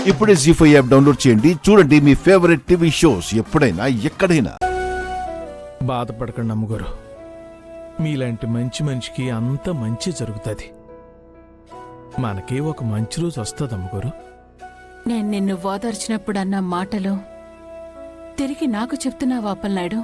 ఇప్పుడే జీ5 app download చేయండి. చూడండి మీ ఫేవరెట్ టీవీ షోస్ ఎప్పుడైనా ఎక్కడైనా. బాధపడకండి అమ్మగారు, మీలాంటి మంచి మనిషికి అంత మంచి జరుగుతుంది. మనకి ఒక మంచి రోజు వస్తుంది అమ్మగారు. నేను నిన్ను ఓదార్చినప్పుడు అన్న మాటలు తిరిగి నాకు చెప్తున్నావా అప్పలనాయుడు?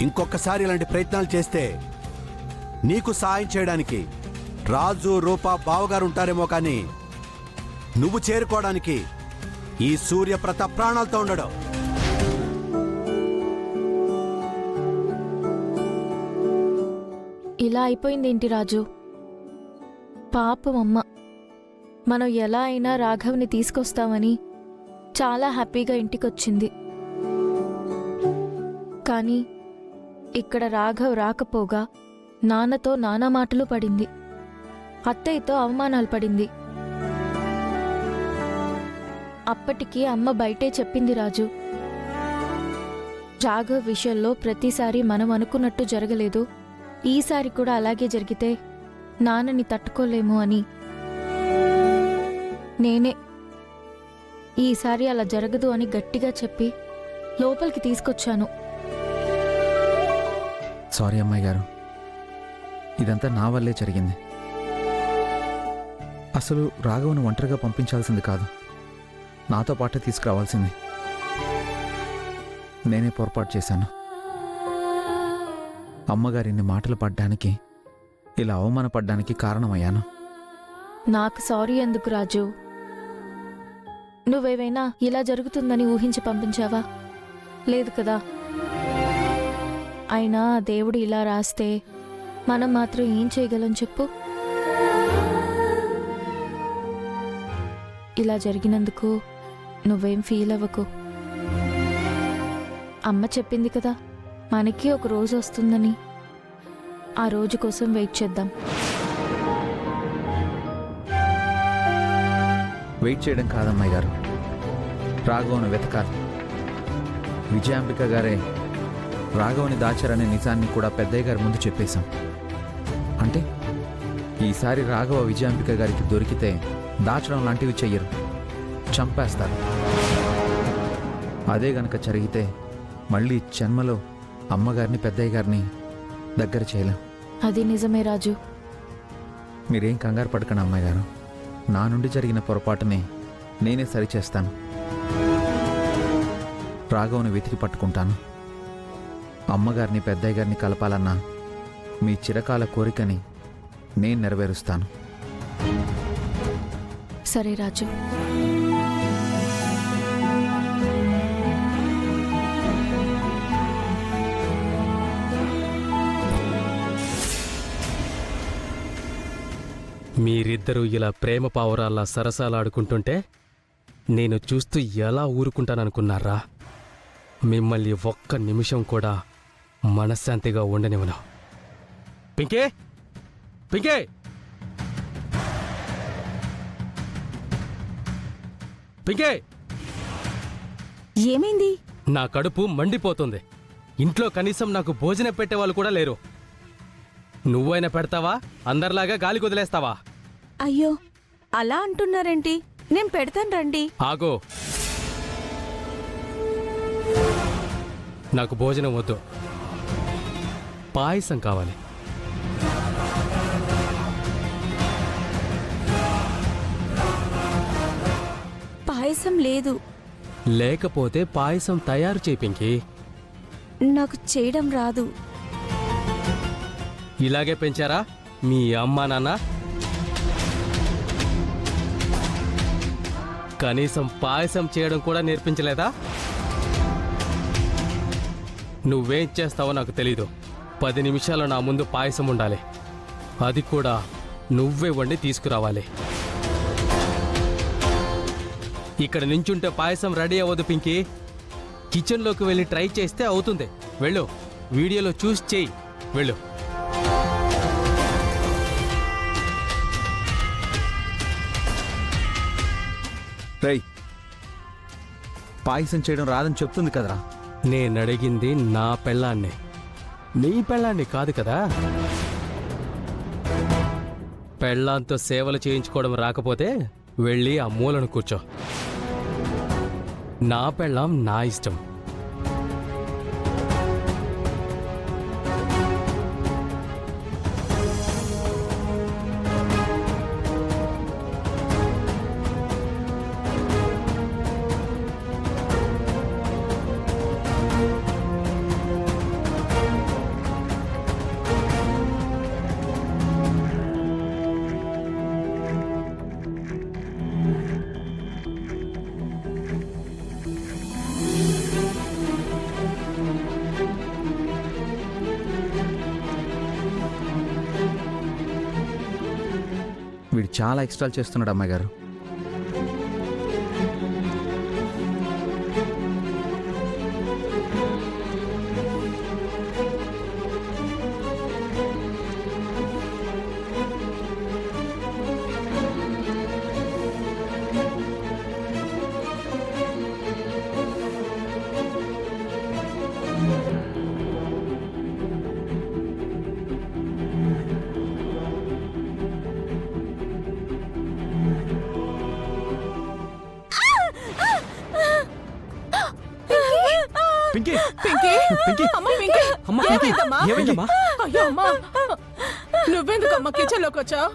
ఇంకొకసారి ఇలాంటి ప్రయత్నాలు చేస్తే నీకు సాయం చేయడానికి రాజు, రూప, బావగారు ఉంటారేమో కానీ నువ్వు చేరుకోవడానికి ఈ సూర్యప్రతాప్ ప్రాణాలతో ఉండడు. ఇలా అయిపోయిందేంటి రాజు? పాపం అమ్మ. మనం ఎలా అయినా రాఘవ్ని తీసుకొస్తామని చాలా హ్యాపీగా ఇంటికొచ్చింది. కానీ ఇక్కడ రాఘవ్ రాకపోగా నాన్నతో నానా మాటలు పడింది, అత్తయ్యతో అవమానాలు పడింది. అప్పటికి అమ్మ బయటే చెప్పింది రాజు, రాఘవ్ విషయంలో ప్రతిసారి మనం అనుకున్నట్టు జరగలేదు, ఈసారి కూడా అలాగే జరిగితే నాన్నని తట్టుకోలేము అని. నేనే ఈసారి అలా జరగదు అని గట్టిగా చెప్పి లోపలికి తీసుకొచ్చాను. సారీ అమ్మాయి గారు, ఇదంతా నా వల్లే జరిగింది. అసలు రాఘవను ఒంటరిగా పంపించాల్సింది కాదు, నాతో పాటే తీసుకురావాల్సింది. నేనే పొరపాటు చేశాను. అమ్మగారిన్ని మాటలు పడ్డానికి, ఇలా అవమానపడ్డానికి కారణమయ్యాను. నాకు సారీ ఎందుకు రాజు? నువ్వేమైనా ఇలా జరుగుతుందని ఊహించి పంపించావా? లేదు కదా. అయినా దేవుడు ఇలా రాస్తే మనం మాత్రం ఏం చేయగలం చెప్పు? ఇలా జరిగినందుకు నువ్వేం ఫీల్ అవ్వకు. అమ్మ చెప్పింది కదా, మనకి ఒక రోజు వస్తుందని. ఆ రోజు కోసం వెయిట్ చేద్దాం. వెయిట్ చేయడం కాదమ్మాయి గారు, రాఘవను వెతకాలి. విజయాంబిక గారే రాఘవని దాచారనే నిజాన్ని కూడా పెద్దయ్య గారి ముందు చెప్పేశాం. అంటే ఈసారి రాఘవ విజయాంబిక గారికి దొరికితే దాచడం లాంటివి చెయ్యరు, చంపేస్తారు. అదే గనక జరిగితే మళ్ళీ జన్మలో అమ్మగారిని, పెద్దయ్య గారిని దగ్గర చేయలేం. అది నిజమే రాజు. మీరేం కంగారు పడకండి అమ్మాయి గారు, నా నుండి జరిగిన పొరపాటుని నేనే సరిచేస్తాను. రాఘవను వెతికి పట్టుకుంటాను. అమ్మగారిని, పెద్దయ్య గారిని కలపాలన్న మీ చిరకాల కోరికని నేను నెరవేరుస్తాను. సరే రాజు. మీరిద్దరూ ఇలా ప్రేమ పావురాల్లా సరసాలాడుకుంటుంటే నేను చూస్తూ ఎలా ఊరుకుంటాననుకున్నారా? మిమ్మల్ని ఒక్క నిమిషం కూడా మనశ్శాంతిగా ఉండనివ్వను. పింకే, పింకే, పింకే! ఏమైంది? నా కడుపు మండిపోతుంది. ఇంట్లో కనీసం నాకు భోజనం పెట్టేవాళ్ళు కూడా లేరు. నువ్వైనా పెడతావా? అందరిలాగా గాలి కుదిలేస్తావా? అయ్యో, అలా అంటున్నారేంటి? నేను పెడతాను రండి. ఆగో, నాకు భోజనం వద్దు, పాయసం కావాలి. పాయసం లేదు. లేకపోతే పాయసం తయారు చేయి పింకీ. నాకు చేయడం రాదు. ఇలాగే పెంచారా మీ అమ్మా నాన్న? కనీసం పాయసం చేయడం కూడా నేర్పించలేదా? నువ్వేం చేస్తావో నాకు తెలీదు. 10 నిమిషాలు నా ముందు పాయసం ఉండాలి. అది కూడా నువ్వే వండి తీసుకురావాలి. ఇక్కడ నించుంటే పాయసం రెడీ అవ్వదు పింకీ. కిచెన్లోకి వెళ్ళి ట్రై చేస్తే అవుతుంది. వెళ్ళు, వీడియోలో చూసి చెయ్యి. వెళ్ళు. రేయ్, పాయసం చేయడం రాదని చెప్తుంది కదరా. నేనడిగింది నా పెళ్ళాన్ని, నీ పెళ్ళాన్ని కాదు కదా. పెళ్ళాంతో సేవలు చేయించుకోవడం రాకపోతే వెళ్ళి ఆ మూలను కూర్చో. నా పెళ్ళాం నా ఇష్టం. వీడు చాలా ఎక్స్ట్రాలు చేస్తున్నాడు అమ్మాయి గారు. పింకీ, పింకీ పింకీ, అమ్మా పింకీ అమ్మా, పింకీ, ఏమైందమ్మా? ఏమైందమ్మా? అయ్యో అమ్మా, నువ్వెందుకమ్మా కిచెన్లోకి వచ్చావు?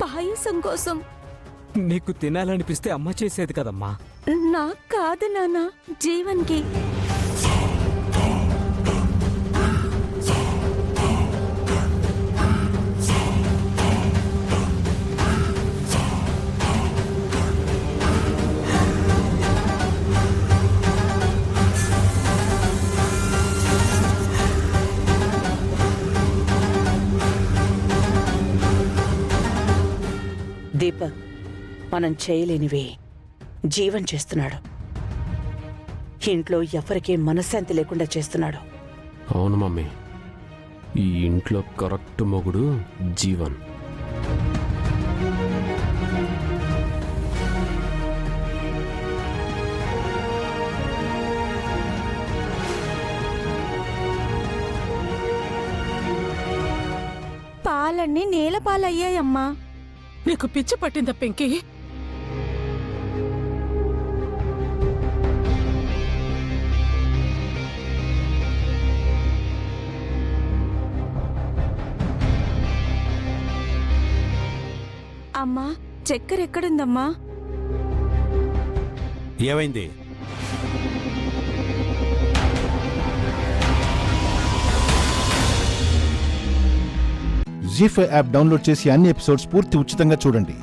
పాయసం కోసం. నీకు తినాలనిపిస్తే అమ్మ చేసేది కదమ్మా. నాకు కాదు నాన్న, జీవన్కి. దీపక్, మనం చేయలేనివి జీవన్ చేస్తున్నాడు. ఇంట్లో ఎవరికీ మనశ్శాంతి లేకుండా చేస్తున్నాడు. అవును మమ్మీ, ఈ ఇంట్లో కరెక్ట్ మొగుడు జీవన్. పాలన్నీ నేల పాలయ్యాయమ్మా. నీకు పిచ్చి పట్టిందా పింకీ? అమ్మా, చక్కెర ఎక్కడుందమ్మా? ఏమైంది? జీ5 యాప్ డౌన్లోడ్ చేసి అన్ని ఎపిసోడ్స్ పూర్తి ఉచితంగా చూడండి.